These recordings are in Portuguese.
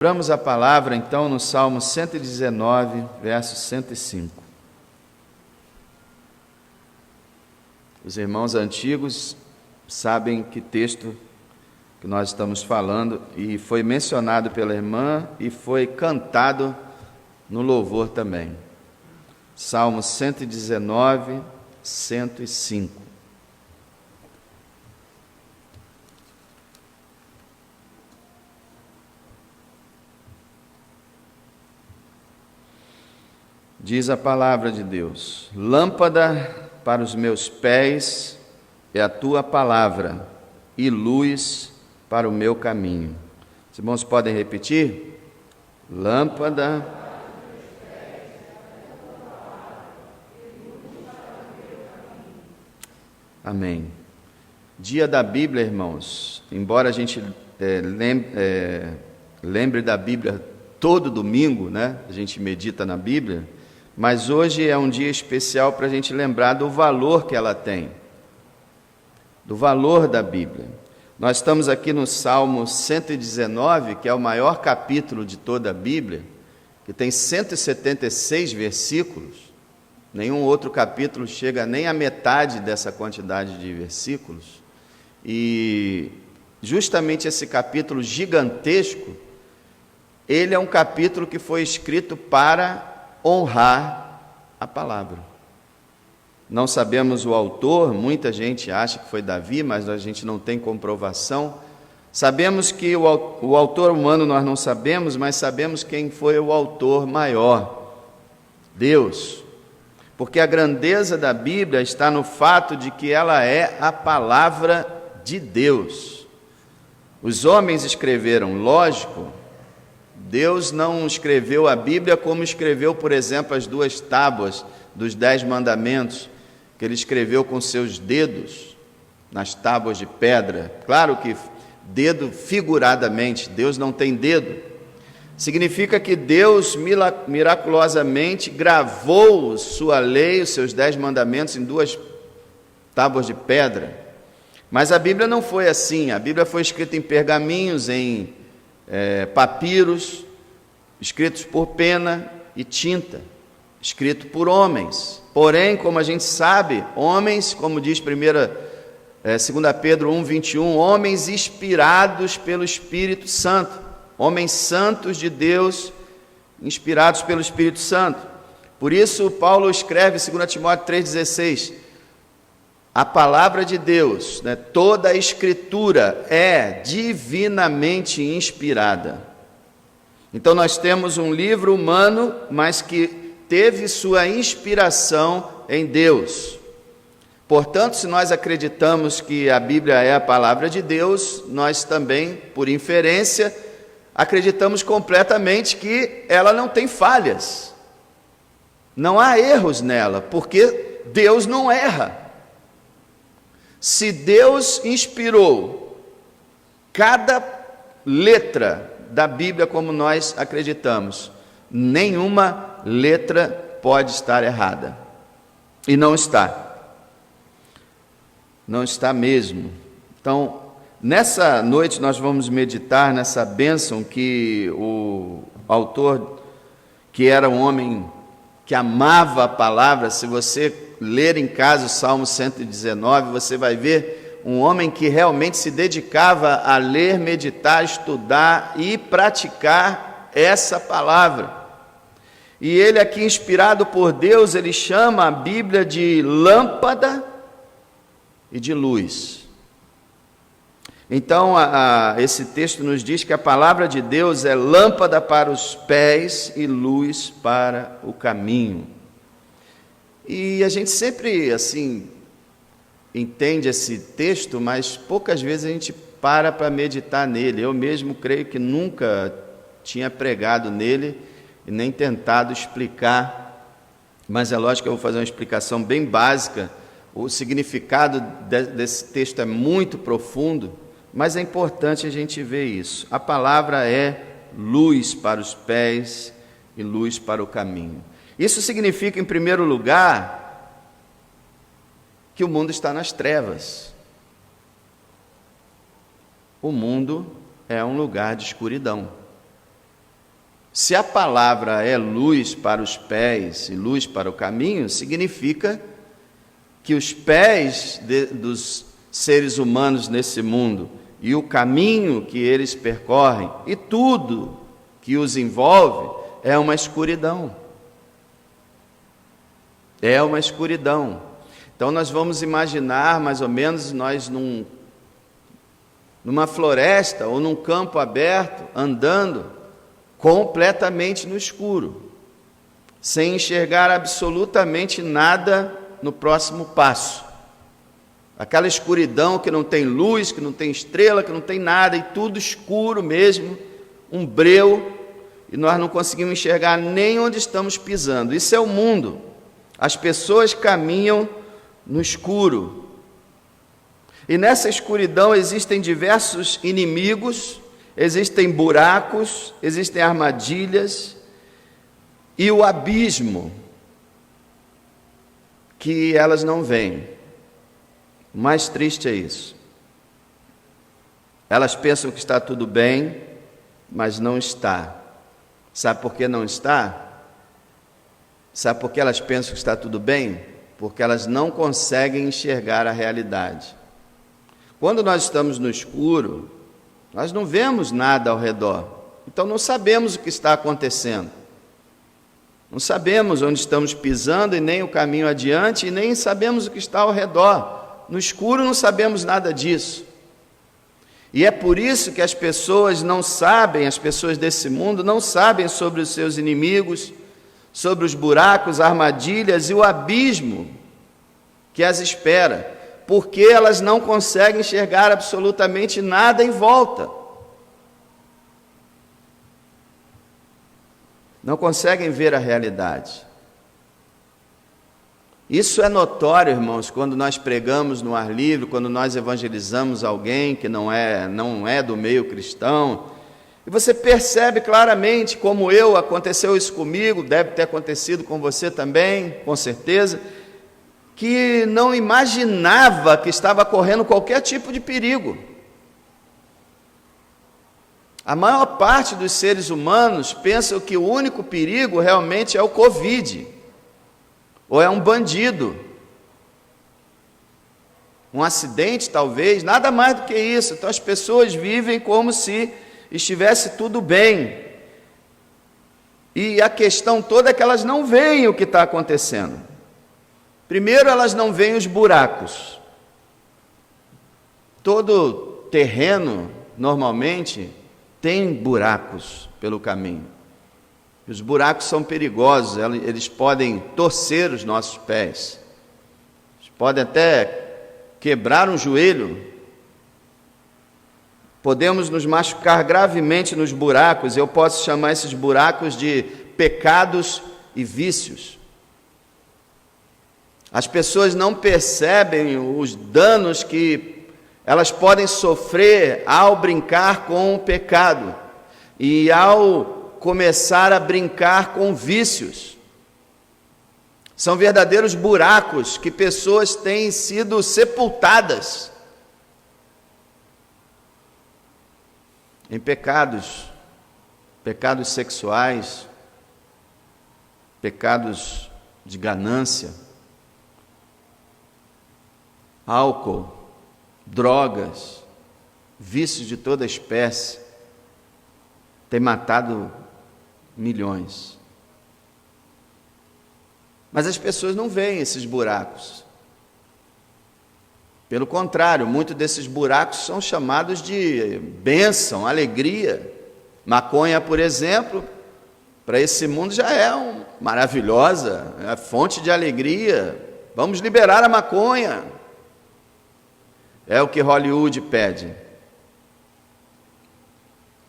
Abramos a palavra, então, no Salmo 119, verso 105. Os irmãos antigos sabem que texto que nós estamos falando, e foi mencionado pela irmã e foi cantado no louvor também. Salmo 119, 105. Diz a palavra de Deus: lâmpada para os meus pés é a tua palavra, e luz para o meu caminho. Os irmãos podem repetir? Lâmpada. Amém. Dia da Bíblia, irmãos. Embora a gente lembre da Bíblia todo domingo, né? A gente medita na Bíblia. Mas hoje é um dia especial para a gente lembrar do valor que ela tem, do valor da Bíblia. Nós estamos aqui no Salmo 119, que é o maior capítulo de toda a Bíblia, que tem 176 versículos. Nenhum outro capítulo chega nem à metade dessa quantidade de versículos. E justamente esse capítulo gigantesco, ele é um capítulo que foi escrito para honrar a palavra. Não sabemos o autor, muita gente acha que foi Davi, mas a gente não tem comprovação. Sabemos que o autor humano nós não sabemos, mas sabemos quem foi o autor maior, Deus. Porque a grandeza da Bíblia está no fato de que ela é a palavra de Deus. Os homens escreveram, lógico. Deus não escreveu a Bíblia como escreveu, por exemplo, as 2 tábuas dos 10 mandamentos, que ele escreveu com seus dedos nas tábuas de pedra. Claro que dedo figuradamente, Deus não tem dedo. Significa que Deus miraculosamente gravou sua lei, os seus 10 mandamentos em 2 tábuas de pedra. Mas a Bíblia não foi assim. A Bíblia foi escrita em pergaminhos, em papiros, escritos por pena e tinta, escrito por homens. Porém, como a gente sabe, homens, como diz 2 Pedro 1:21, homens inspirados pelo Espírito Santo, homens santos de Deus, inspirados pelo Espírito Santo. Por isso, Paulo escreve, 2 Timóteo 3,16, a palavra de Deus, toda a Escritura é divinamente inspirada. Então nós temos um livro humano, mas que teve sua inspiração em Deus. Portanto, se nós acreditamos que a Bíblia é a palavra de Deus, nós também, por inferência, acreditamos completamente que ela não tem falhas. Não há erros nela, porque Deus não erra. Se Deus inspirou cada letra da Bíblia como nós acreditamos, nenhuma letra pode estar errada. E não está. Não está mesmo. Então, nessa noite nós vamos meditar nessa bênção que o autor, que era um homem que amava a palavra, se você ler em casa o Salmo 119, você vai ver um homem que realmente se dedicava a ler, meditar, estudar e praticar essa palavra. E ele aqui, inspirado por Deus, ele chama a Bíblia de lâmpada e de luz. Então, esse texto nos diz que a palavra de Deus é lâmpada para os pés e luz para o caminho. E a gente sempre, assim, entende esse texto, mas poucas vezes a gente para meditar nele. Eu mesmo creio que nunca tinha pregado nele e nem tentado explicar, mas é lógico que eu vou fazer uma explicação bem básica. O significado desse texto é muito profundo, mas é importante a gente ver isso. A palavra é luz para os pés e luz para o caminho. Isso significa, em primeiro lugar, que o mundo está nas trevas. O mundo é um lugar de escuridão. Se a palavra é luz para os pés e luz para o caminho, significa que os pés dos seres humanos nesse mundo e o caminho que eles percorrem e tudo que os envolve é uma escuridão. É uma escuridão. Então nós vamos imaginar mais ou menos nós numa floresta ou num campo aberto, andando completamente no escuro, sem enxergar absolutamente nada no próximo passo. Aquela escuridão que não tem luz, que não tem estrela, que não tem nada, e tudo escuro mesmo, um breu, e nós não conseguimos enxergar nem onde estamos pisando. Isso é o mundo. As pessoas caminham no escuro. E nessa escuridão existem diversos inimigos, existem buracos, existem armadilhas, e o abismo que elas não veem. O mais triste é isso. Elas pensam que está tudo bem, mas não está. Sabe por que não está? Sabe por que elas pensam que está tudo bem? Porque elas não conseguem enxergar a realidade. Quando nós estamos no escuro, nós não vemos nada ao redor. Então não sabemos o que está acontecendo. Não sabemos onde estamos pisando e nem o caminho adiante e nem sabemos o que está ao redor. No escuro não sabemos nada disso. E é por isso que as pessoas não sabem, as pessoas desse mundo não sabem sobre os seus inimigos, sobre os buracos, armadilhas e o abismo que as espera, porque elas não conseguem enxergar absolutamente nada em volta. Não conseguem ver a realidade. Isso é notório, irmãos, quando nós pregamos no ar livre, quando nós evangelizamos alguém que não é do meio cristão, e você percebe claramente, como aconteceu isso comigo, deve ter acontecido com você também, com certeza, que não imaginava que estava correndo qualquer tipo de perigo. A maior parte dos seres humanos pensam que o único perigo realmente é o Covid, ou é um bandido, um acidente talvez, nada mais do que isso. Então as pessoas vivem como se estivesse tudo bem, e a questão toda é que elas não veem o que está acontecendo. Primeiro, elas não veem os buracos. Todo terreno, normalmente, tem buracos pelo caminho. Os buracos são perigosos, eles podem torcer os nossos pés, eles podem até quebrar um joelho, podemos nos machucar gravemente nos buracos. Eu posso chamar esses buracos de pecados e vícios. As pessoas não percebem os danos que elas podem sofrer ao brincar com o pecado e ao começar a brincar com vícios. São verdadeiros buracos que pessoas têm sido sepultadas em pecados sexuais, pecados de ganância, álcool, drogas, vícios de toda espécie, tem matado milhões. Mas as pessoas não veem esses buracos. Pelo contrário, muitos desses buracos são chamados de bênção, alegria. Maconha, por exemplo, para esse mundo já é maravilhosa, é fonte de alegria. Vamos liberar a maconha. É o que Hollywood pede.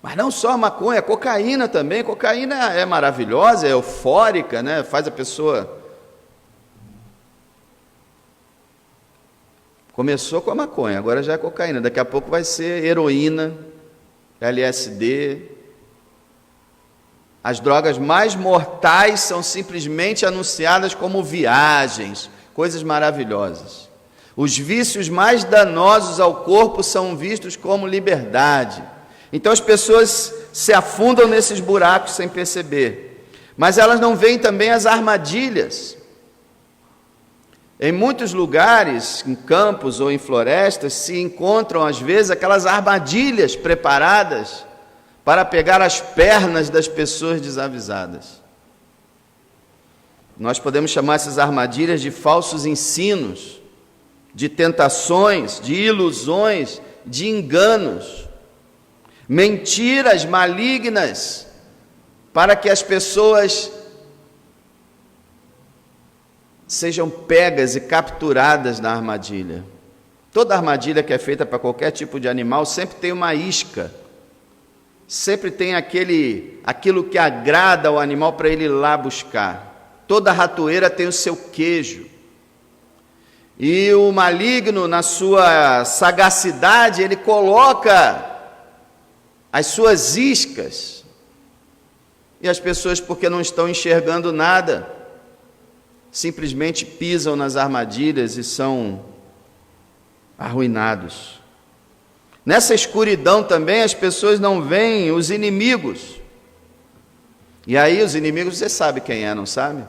Mas não só a maconha, a cocaína também. Cocaína é maravilhosa, é eufórica, né? Faz a pessoa... Começou com a maconha, agora já é cocaína. Daqui a pouco vai ser heroína, LSD. As drogas mais mortais são simplesmente anunciadas como viagens, coisas maravilhosas. Os vícios mais danosos ao corpo são vistos como liberdade. Então as pessoas se afundam nesses buracos sem perceber. Mas elas não veem também as armadilhas. Em muitos lugares, em campos ou em florestas, se encontram às vezes aquelas armadilhas preparadas para pegar as pernas das pessoas desavisadas. Nós podemos chamar essas armadilhas de falsos ensinos, de tentações, de ilusões, de enganos, mentiras malignas, para que as pessoas sejam pegas e capturadas na armadilha. Toda armadilha que é feita para qualquer tipo de animal sempre tem uma isca, sempre tem aquilo que agrada ao animal para ele ir lá buscar. Toda ratoeira tem o seu queijo. E o maligno, na sua sagacidade, ele coloca as suas iscas. E as pessoas, porque não estão enxergando nada, simplesmente pisam nas armadilhas e são arruinados. Nessa escuridão também as pessoas não veem os inimigos. E aí os inimigos, você sabe quem é, não sabe?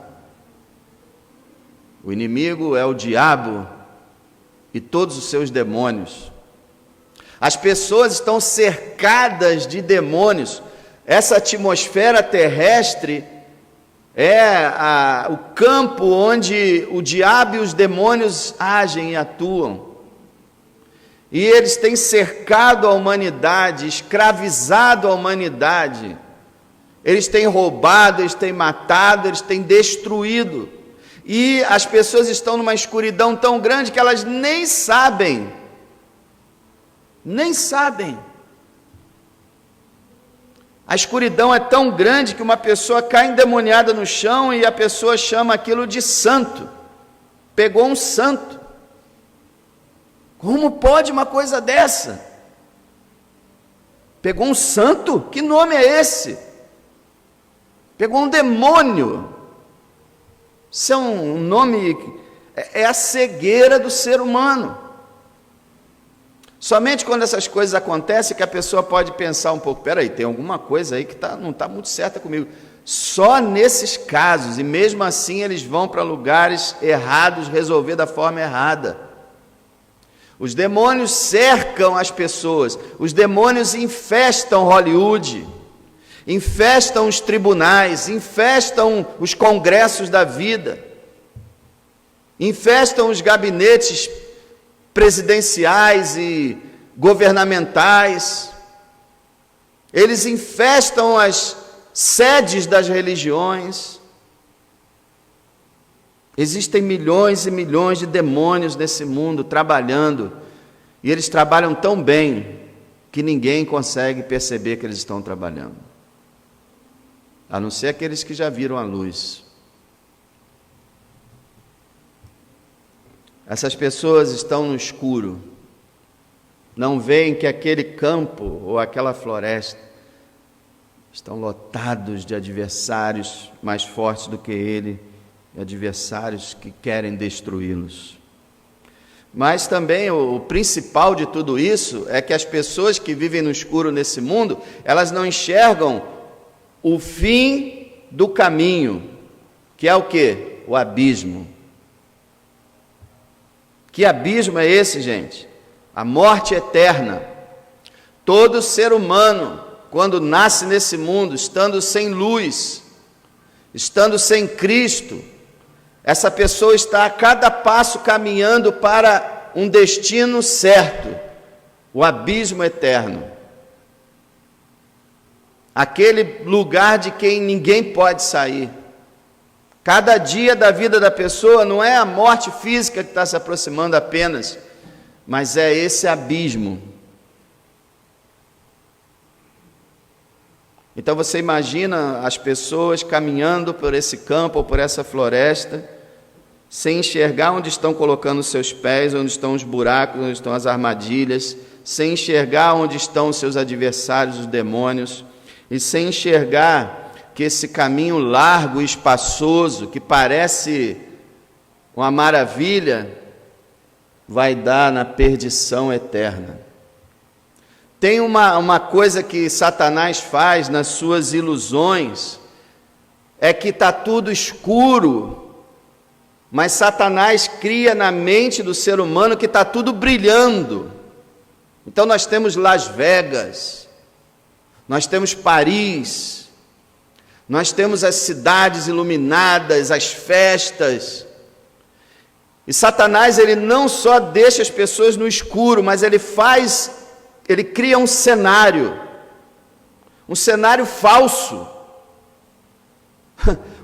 O inimigo é o diabo e todos os seus demônios. As pessoas estão cercadas de demônios. Essa atmosfera terrestre é o campo onde o diabo e os demônios agem e atuam. E eles têm cercado a humanidade, escravizado a humanidade. Eles têm roubado, eles têm matado, eles têm destruído. E as pessoas estão numa escuridão tão grande que elas nem sabem. Nem sabem. A escuridão é tão grande que uma pessoa cai endemoniada no chão e a pessoa chama aquilo de santo. Pegou um santo. Como pode uma coisa dessa? Pegou um santo? Que nome é esse? Pegou um demônio. Isso é um nome, é a cegueira do ser humano. Somente quando essas coisas acontecem que a pessoa pode pensar um pouco, peraí, tem alguma coisa aí que não está muito certa comigo. Só nesses casos, e mesmo assim eles vão para lugares errados, resolver da forma errada. Os demônios cercam as pessoas, os demônios infestam Hollywood, infestam os tribunais, infestam os congressos da vida, infestam os gabinetes presidenciais e governamentais, eles infestam as sedes das religiões. Existem milhões e milhões de demônios nesse mundo trabalhando, e eles trabalham tão bem que ninguém consegue perceber que eles estão trabalhando, a não ser aqueles que já viram a luz. Essas pessoas estão no escuro, não veem que aquele campo ou aquela floresta estão lotados de adversários mais fortes do que ele, adversários que querem destruí-los. Mas também o principal de tudo isso é que as pessoas que vivem no escuro nesse mundo, elas não enxergam o fim do caminho, que é o quê? O abismo. Que abismo é esse, gente? A morte eterna. Todo ser humano, quando nasce nesse mundo, estando sem luz, estando sem Cristo, essa pessoa está a cada passo caminhando para um destino certo, o abismo eterno. Aquele lugar de quem ninguém pode sair. Cada dia da vida da pessoa não é a morte física que está se aproximando apenas, mas é esse abismo. Então você imagina as pessoas caminhando por esse campo ou por essa floresta, sem enxergar onde estão colocando os seus pés, onde estão os buracos, onde estão as armadilhas, sem enxergar onde estão os seus adversários, os demônios, e sem enxergar que esse caminho largo e espaçoso, que parece uma maravilha, vai dar na perdição eterna. Tem uma coisa que Satanás faz nas suas ilusões, é que está tudo escuro, mas Satanás cria na mente do ser humano que está tudo brilhando. Então nós temos Las Vegas, nós temos Paris, nós temos as cidades iluminadas, as festas. E Satanás, ele não só deixa as pessoas no escuro, mas ele cria um cenário falso,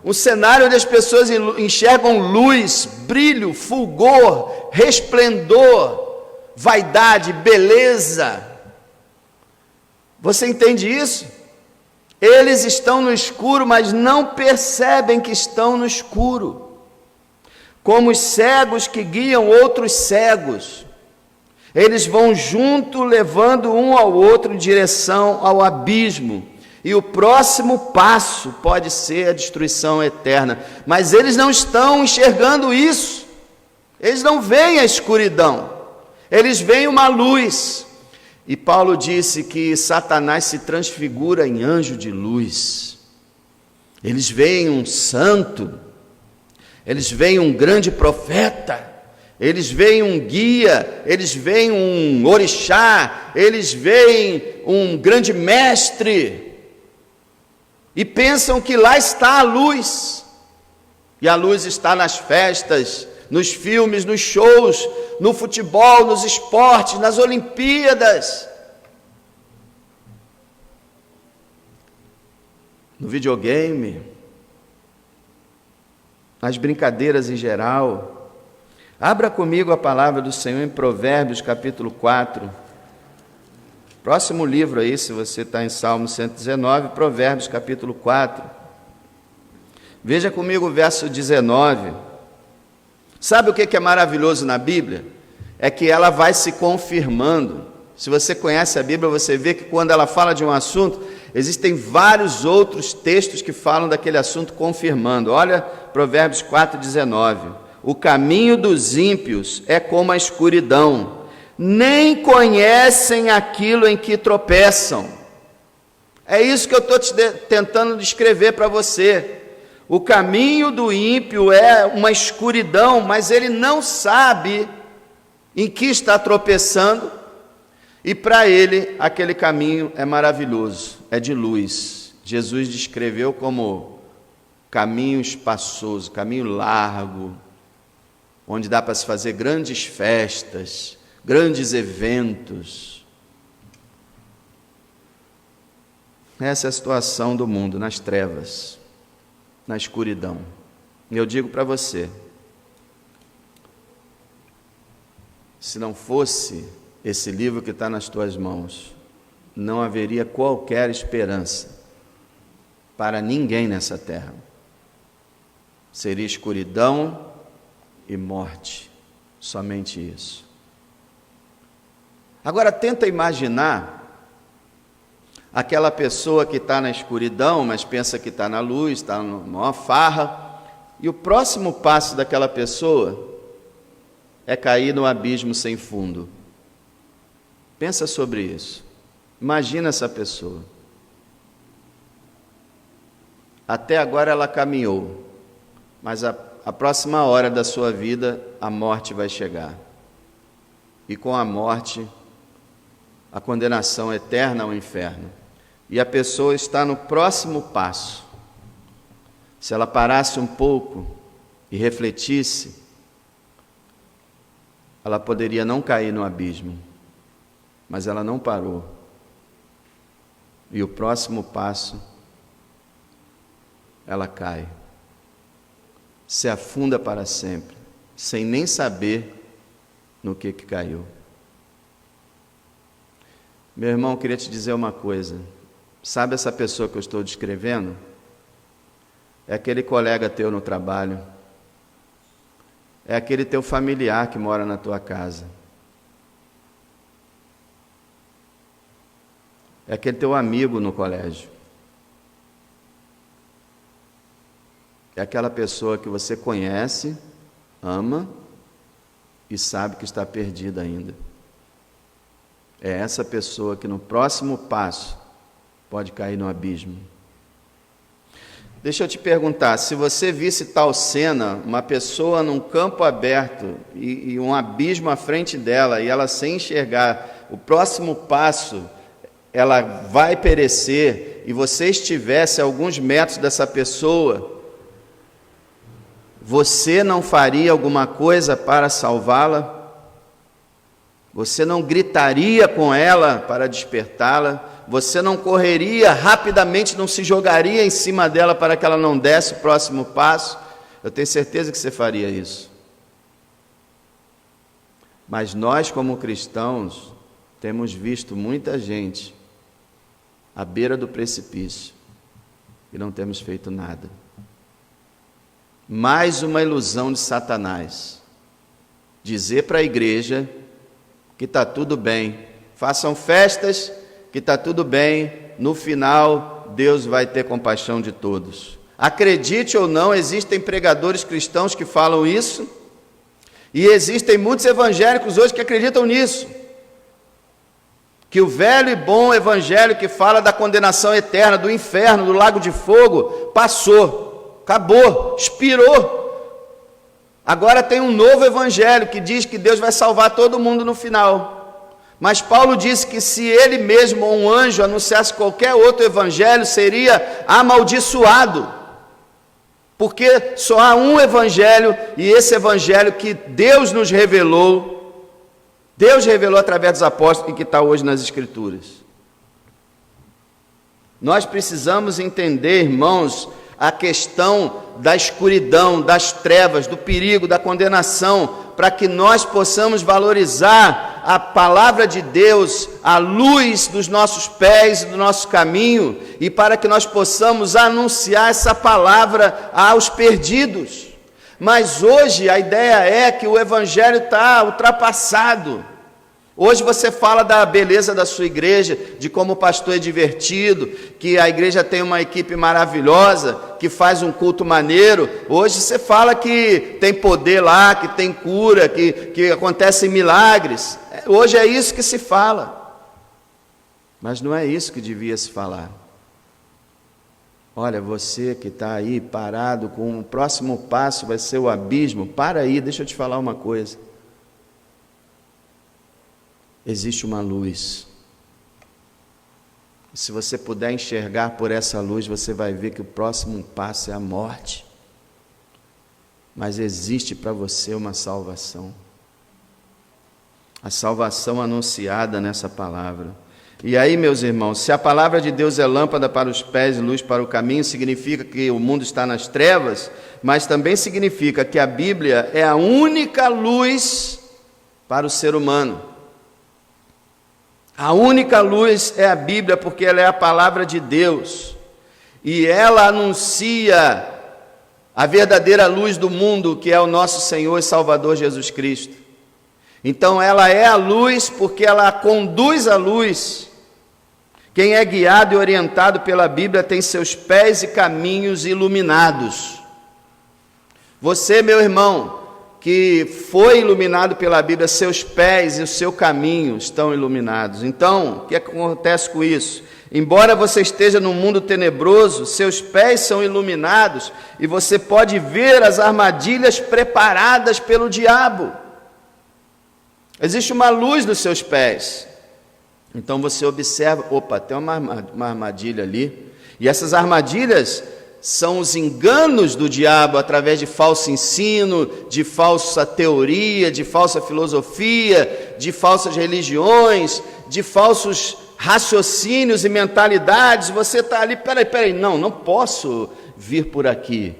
um cenário onde as pessoas enxergam luz, brilho, fulgor, resplendor, vaidade, beleza. Você entende isso? Eles estão no escuro, mas não percebem que estão no escuro, como os cegos que guiam outros cegos. Eles vão junto, levando um ao outro em direção ao abismo, e o próximo passo pode ser a destruição eterna, mas eles não estão enxergando isso, eles não veem a escuridão, eles veem uma luz. E Paulo disse que Satanás se transfigura em anjo de luz. Eles veem um santo, eles veem um grande profeta, eles veem um guia, eles veem um orixá, eles veem um grande mestre, e pensam que lá está a luz, e a luz está nas festas, nos filmes, nos shows, no futebol, nos esportes, nas Olimpíadas, no videogame, nas brincadeiras em geral. Abra comigo a palavra do Senhor em Provérbios capítulo 4, próximo livro aí, se você está em Salmo 119, Provérbios capítulo 4, veja comigo o verso 19, sabe o que é maravilhoso na Bíblia? É que ela vai se confirmando. Se você conhece a Bíblia, você vê que quando ela fala de um assunto, existem vários outros textos que falam daquele assunto confirmando. Olha Provérbios 4,19, o caminho dos ímpios é como a escuridão, nem conhecem aquilo em que tropeçam. É isso que eu estou tentando descrever para você. O caminho do ímpio é uma escuridão, mas ele não sabe em que está tropeçando, e para ele aquele caminho é maravilhoso, é de luz. Jesus descreveu como caminho espaçoso, caminho largo, onde dá para se fazer grandes festas, grandes eventos. Essa é a situação do mundo, nas trevas, na escuridão. E eu digo para você, se não fosse esse livro que está nas tuas mãos, não haveria qualquer esperança para ninguém nessa terra. Seria escuridão e morte, somente isso. Agora tenta imaginar aquela pessoa que está na escuridão, mas pensa que está na luz, está numa farra, e o próximo passo daquela pessoa é cair no abismo sem fundo. Pensa sobre isso. Imagina essa pessoa. Até agora ela caminhou, mas a próxima hora da sua vida, a morte vai chegar. E com a morte, a condenação eterna ao inferno. E a pessoa está no próximo passo. Se ela parasse um pouco e refletisse, ela poderia não cair no abismo, mas ela não parou. E o próximo passo, ela cai, se afunda para sempre, sem nem saber no que caiu. Meu irmão, eu queria te dizer uma coisa. Sabe essa pessoa que eu estou descrevendo? É aquele colega teu no trabalho. É aquele teu familiar que mora na tua casa. É aquele teu amigo no colégio. É aquela pessoa que você conhece, ama e sabe que está perdida ainda. é essa pessoa que no próximo passo pode cair no abismo. Deixa eu te perguntar, se você visse tal cena, uma pessoa num campo aberto e um abismo à frente dela, e ela sem enxergar o próximo passo, ela vai perecer, e você estivesse a alguns metros dessa pessoa, você não faria alguma coisa para salvá-la? Você não gritaria com ela para despertá-la? Você não correria rapidamente, não se jogaria em cima dela para que ela não desse o próximo passo? Eu tenho certeza que você faria isso. Mas nós, como cristãos, temos visto muita gente à beira do precipício e não temos feito nada. Mais uma ilusão de Satanás. Dizer para a igreja que está tudo bem, façam festas, que está tudo bem, no final Deus vai ter compaixão de todos. Acredite ou não, existem pregadores cristãos que falam isso, e existem muitos evangélicos hoje que acreditam nisso, que o velho e bom evangelho que fala da condenação eterna, do inferno, do lago de fogo, passou, acabou, expirou. Agora tem um novo evangelho que diz que Deus vai salvar todo mundo no final. Mas Paulo disse que se ele mesmo ou um anjo anunciasse qualquer outro evangelho, seria amaldiçoado. Porque só há um evangelho, e esse evangelho que Deus nos revelou, Deus revelou através dos apóstolos e que está hoje nas Escrituras. Nós precisamos entender, irmãos, a questão da escuridão, das trevas, do perigo, da condenação, para que nós possamos valorizar a palavra de Deus, a luz dos nossos pés, do nosso caminho, e para que nós possamos anunciar essa palavra aos perdidos. Mas hoje a ideia é que o evangelho está ultrapassado. Hoje você fala da beleza da sua igreja, de como o pastor é divertido, que a igreja tem uma equipe maravilhosa, que faz um culto maneiro. Hoje você fala que tem poder lá, que tem cura, que acontecem milagres. Hoje é isso que se fala. Mas não é isso que devia se falar. Olha, você que está aí parado, com o próximo passo vai ser o abismo. Para aí, deixa eu te falar uma coisa. Existe uma luz. Se você puder enxergar por essa luz, você vai ver que o próximo passo é a morte. Mas existe para você uma salvação. A salvação anunciada nessa palavra. E aí, meus irmãos, se a palavra de Deus é lâmpada para os pés e luz para o caminho, significa que o mundo está nas trevas, mas também significa que a Bíblia é a única luz para o ser humano. A única luz é a Bíblia, porque ela é a palavra de Deus, e ela anuncia a verdadeira luz do mundo, que é o nosso Senhor e Salvador Jesus Cristo. Então ela é a luz, porque ela conduz a luz. Quem é guiado e orientado pela Bíblia tem seus pés e caminhos iluminados. Você, meu irmão, que foi iluminado pela Bíblia, seus pés e o seu caminho estão iluminados. Então, o que acontece com isso? Embora você esteja num mundo tenebroso, seus pés são iluminados e você pode ver as armadilhas preparadas pelo diabo. Existe uma luz nos seus pés. Então você observa, opa, tem uma armadilha ali. E essas armadilhas são os enganos do diabo através de falso ensino, de falsa teoria, de falsa filosofia, de falsas religiões, de falsos raciocínios e mentalidades. Você está ali, peraí, não posso vir por aqui.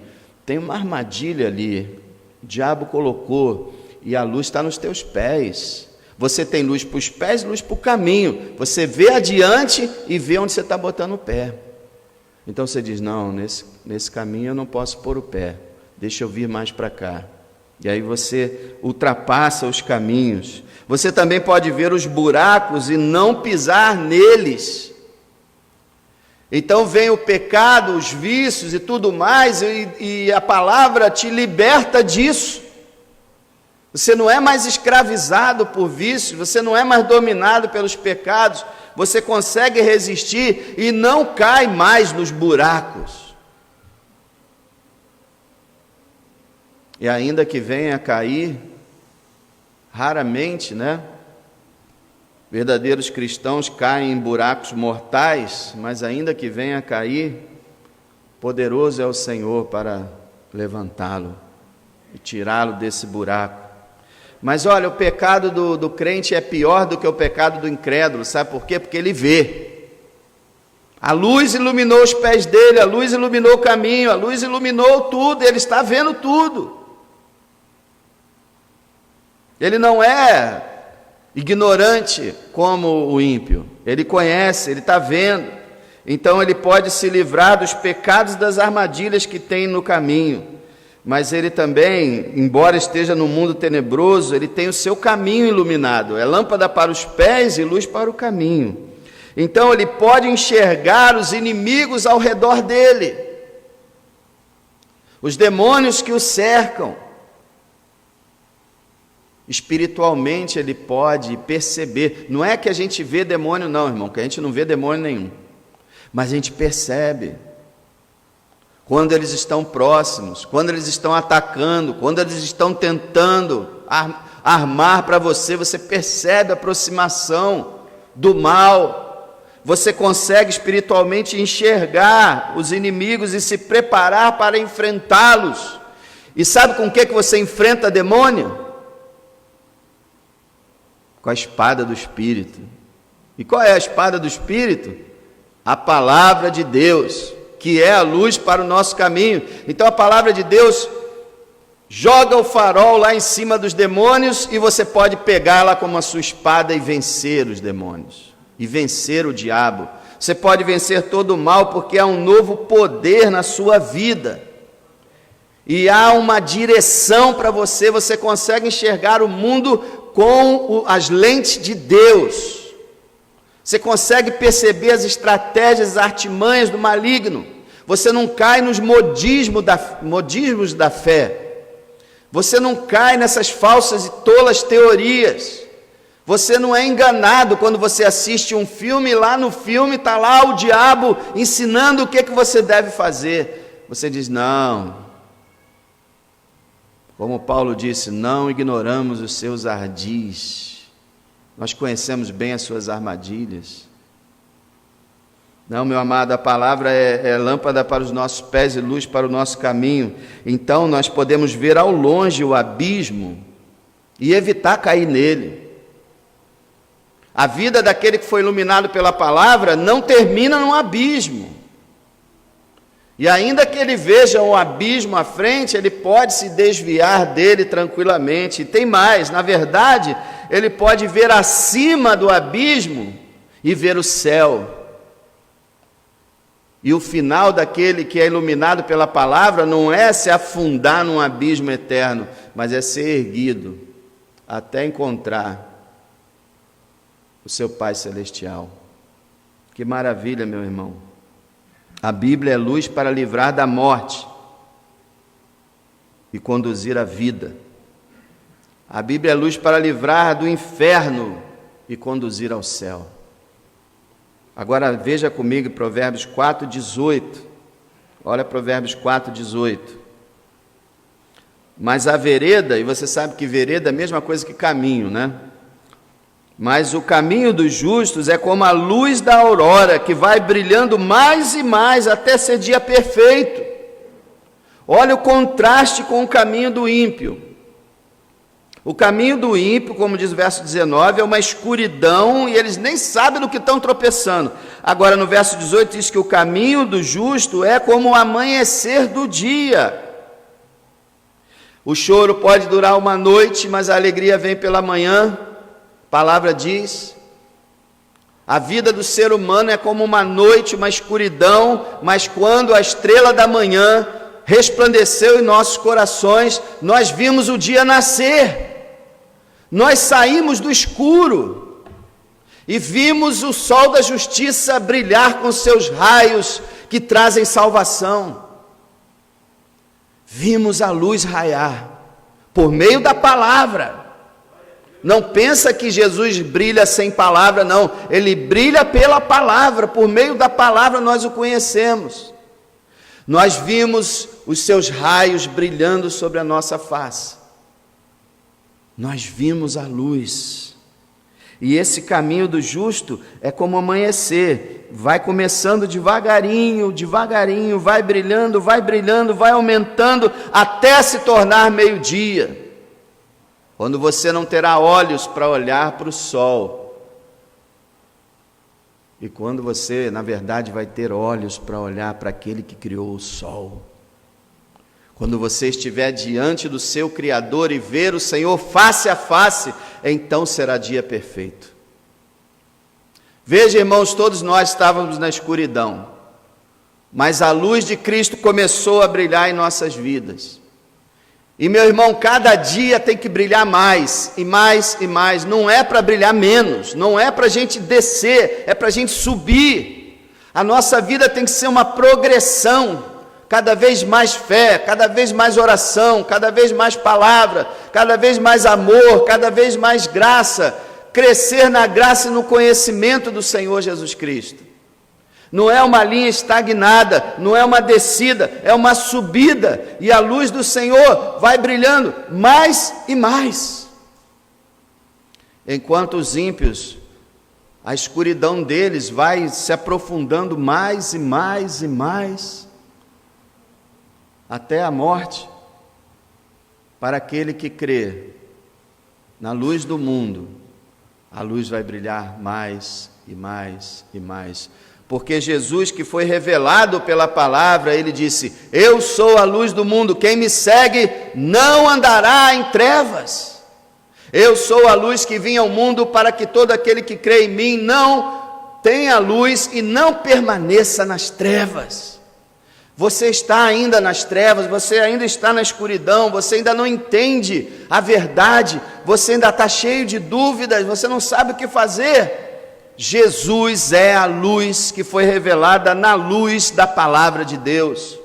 Tem uma armadilha ali, o diabo colocou, e a luz está nos teus pés. Você tem luz para os pés e luz para o caminho. Você vê adiante e vê onde você está botando o pé. Então você diz, não, nesse caminho eu não posso pôr o pé, deixa eu vir mais para cá. E aí você ultrapassa os caminhos. Você também pode ver os buracos e não pisar neles. Então vem o pecado, os vícios e tudo mais, e a palavra te liberta disso. Você não é mais escravizado por vícios, você não é mais dominado pelos pecados, você consegue resistir e não cai mais nos buracos. E ainda que venha a cair, raramente, né? Verdadeiros cristãos caem em buracos mortais, mas ainda que venha a cair, poderoso é o Senhor para levantá-lo e tirá-lo desse buraco. Mas olha, o pecado do crente é pior do que o pecado do incrédulo, sabe por quê? Porque ele vê. A luz iluminou os pés dele, a luz iluminou o caminho, a luz iluminou tudo, ele está vendo tudo. Ele não é ignorante como o ímpio, ele conhece, ele está vendo, então ele pode se livrar dos pecados e das armadilhas que tem no caminho, mas ele também, embora esteja no mundo tenebroso, ele tem o seu caminho iluminado, é lâmpada para os pés e luz para o caminho, então ele pode enxergar os inimigos ao redor dele, os demônios que o cercam. Espiritualmente ele pode perceber, não é que a gente vê demônio não, irmão, que a gente não vê demônio nenhum, mas a gente percebe, quando eles estão próximos, quando eles estão atacando, quando eles estão tentando armar para você, você percebe a aproximação do mal, você consegue espiritualmente enxergar os inimigos e se preparar para enfrentá-los, e sabe com o que você enfrenta demônio? Com a espada do Espírito. E qual é a espada do Espírito? A palavra de Deus, que é a luz para o nosso caminho. Então a palavra de Deus joga o farol lá em cima dos demônios e você pode pegá-la como a sua espada e vencer os demônios, e vencer o diabo. Você pode vencer todo o mal porque há um novo poder na sua vida. E há uma direção para você, você consegue enxergar o mundo com as lentes de Deus. Você consegue perceber as estratégias, as artimanhas do maligno. Você não cai nos modismos da fé. Você não cai nessas falsas e tolas teorias. Você não é enganado quando você assiste um filme e lá no filme está lá o diabo ensinando o que você deve fazer. Você diz, não. Como Paulo disse, não ignoramos os seus ardis, nós conhecemos bem as suas armadilhas. Não, meu amado, a palavra é lâmpada para os nossos pés e luz para o nosso caminho. Então nós podemos ver ao longe o abismo e evitar cair nele. A vida daquele que foi iluminado pela palavra não termina num abismo. E ainda que ele veja um abismo à frente, ele pode se desviar dele tranquilamente. E tem mais, na verdade, ele pode ver acima do abismo e ver o céu. E o final daquele que é iluminado pela palavra não é se afundar num abismo eterno, mas é ser erguido até encontrar o seu Pai Celestial. Que maravilha, meu irmão. A Bíblia é luz para livrar da morte e conduzir à vida. A Bíblia é luz para livrar do inferno e conduzir ao céu. Agora veja comigo Provérbios 4:18. Olha Provérbios 4:18. Mas a vereda, e você sabe que vereda é a mesma coisa que caminho, né? Mas o caminho dos justos é como a luz da aurora, que vai brilhando mais e mais até ser dia perfeito. Olha o contraste com o caminho do ímpio. O caminho do ímpio, como diz o verso 19, é uma escuridão e eles nem sabem no que estão tropeçando. Agora no verso 18 diz que o caminho do justo é como o amanhecer do dia. O choro pode durar uma noite, mas a alegria vem pela manhã. A palavra diz, a vida do ser humano é como uma noite, uma escuridão, mas quando a estrela da manhã resplandeceu em nossos corações, nós vimos o dia nascer, nós saímos do escuro e vimos o sol da justiça brilhar com seus raios que trazem salvação, vimos a luz raiar, por meio da palavra. Não pensa que Jesus brilha sem palavra, não. Ele brilha pela palavra, por meio da palavra nós o conhecemos. Nós vimos os seus raios brilhando sobre a nossa face. Nós vimos a luz. E esse caminho do justo é como amanhecer. Vai começando devagarinho, devagarinho, vai brilhando, vai aumentando, até se tornar meio-dia. Quando você não terá olhos para olhar para o sol. E quando você, na verdade, vai ter olhos para olhar para aquele que criou o sol. Quando você estiver diante do seu Criador e ver o Senhor face a face, então será dia perfeito. Veja, irmãos, todos nós estávamos na escuridão, mas a luz de Cristo começou a brilhar em nossas vidas. E meu irmão, cada dia tem que brilhar mais, e mais, e mais. Não é para brilhar menos, não é para a gente descer, é para a gente subir. A nossa vida tem que ser uma progressão, cada vez mais fé, cada vez mais oração, cada vez mais palavra, cada vez mais amor, cada vez mais graça, crescer na graça e no conhecimento do Senhor Jesus Cristo. Não é uma linha estagnada, não é uma descida, é uma subida, e a luz do Senhor vai brilhando mais e mais. Enquanto os ímpios, a escuridão deles vai se aprofundando mais e mais e mais, até a morte. Para aquele que crê na luz do mundo, a luz vai brilhar mais e mais e mais. Porque Jesus, que foi revelado pela palavra, ele disse: eu sou a luz do mundo, quem me segue não andará em trevas. Eu sou a luz que vim ao mundo para que todo aquele que crê em mim não tenha luz e não permaneça nas trevas. Você está ainda nas trevas, você ainda está na escuridão, você ainda não entende a verdade, você ainda está cheio de dúvidas, você não sabe o que fazer. Jesus é a luz que foi revelada na luz da palavra de Deus.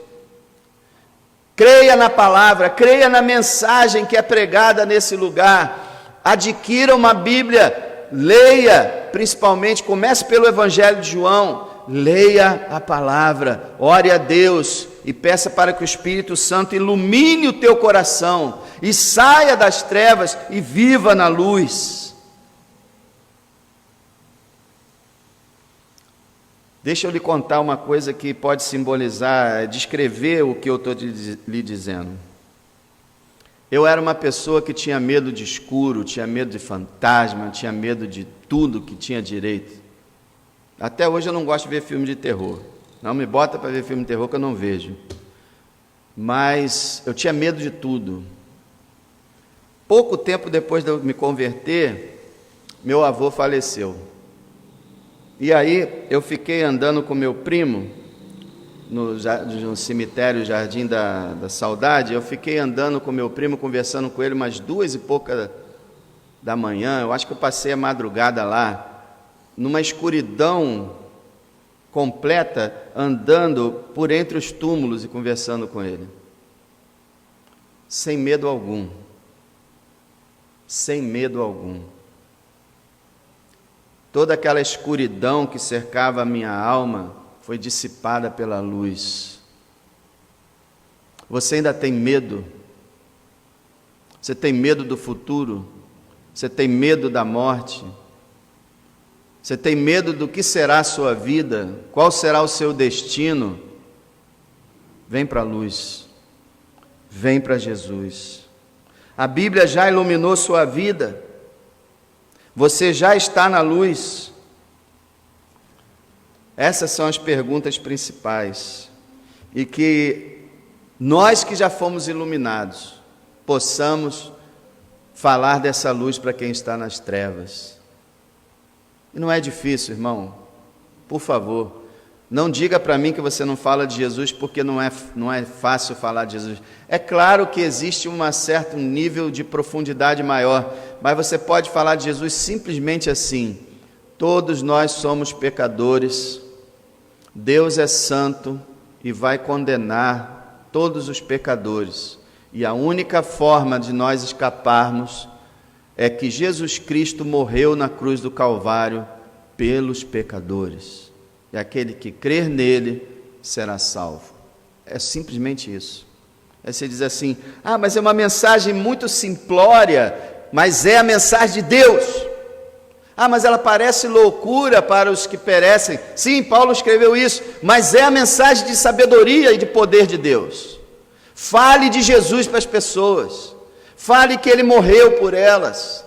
Creia na palavra, creia na mensagem que é pregada nesse lugar. Adquira uma Bíblia, leia, principalmente, comece pelo Evangelho de João, leia a palavra, ore a Deus e peça para que o Espírito Santo ilumine o teu coração e saia das trevas e viva na luz. Deixa eu lhe contar uma coisa que pode simbolizar, descrever o que eu estou lhe dizendo. Eu era uma pessoa que tinha medo de escuro, tinha medo de fantasma, tinha medo de tudo que tinha direito. Até hoje eu não gosto de ver filme de terror. Não me bota para ver filme de terror que eu não vejo. Mas eu tinha medo de tudo. Pouco tempo depois de eu me converter, meu avô faleceu. E aí eu fiquei andando com meu primo no cemitério Jardim da Saudade. Eu fiquei andando com meu primo, conversando com ele umas 2:pouca da manhã. Eu acho que eu passei a madrugada lá, numa escuridão completa, andando por entre os túmulos e conversando com ele, sem medo algum, sem medo algum. Toda aquela escuridão que cercava a minha alma foi dissipada pela luz. Você ainda tem medo? Você tem medo do futuro? Você tem medo da morte? Você tem medo do que será a sua vida? Qual será o seu destino? Vem para a luz. Vem para Jesus. A Bíblia já iluminou sua vida. Você já está na luz? Essas são as perguntas principais. E que nós que já fomos iluminados, possamos falar dessa luz para quem está nas trevas. E não é difícil, irmão. Por favor, não diga para mim que você não fala de Jesus, porque não é fácil falar de Jesus. É claro que existe um certo nível de profundidade maior, mas você pode falar de Jesus simplesmente assim: todos nós somos pecadores, Deus é santo e vai condenar todos os pecadores, E a única forma de nós escaparmos é que Jesus Cristo morreu na cruz do Calvário pelos pecadores. E aquele que crer nele será salvo. É simplesmente isso. Aí você diz assim: ah, mas é uma mensagem muito simplória, mas é a mensagem de Deus. Ah, mas ela parece loucura para os que perecem. Sim, Paulo escreveu isso, mas é a mensagem de sabedoria e de poder de Deus. Fale de Jesus para as pessoas. Fale que Ele morreu por elas.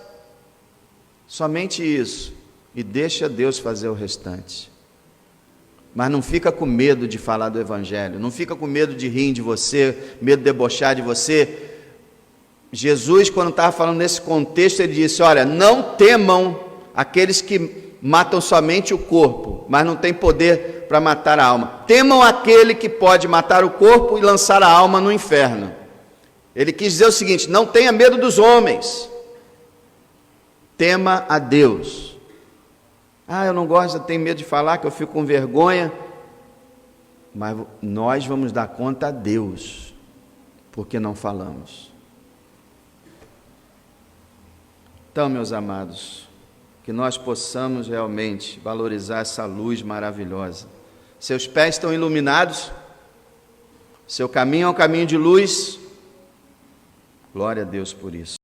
Somente isso. E deixa Deus fazer o restante. Mas não fica com medo de falar do Evangelho. Não fica com medo de rir de você, medo de debochar de você. Jesus, quando estava falando nesse contexto, Ele disse: olha, não temam aqueles que matam somente o corpo, mas não têm poder para matar a alma. Temam aquele que pode matar o corpo e lançar a alma no inferno. Ele quis dizer o seguinte: não tenha medo dos homens, tema a Deus. Ah, eu não gosto, eu tenho medo de falar, que eu fico com vergonha. Mas nós vamos dar conta a Deus, porque não falamos. Então, meus amados, que nós possamos realmente valorizar essa luz maravilhosa. Seus pés estão iluminados, seu caminho é um caminho de luz. Glória a Deus por isso.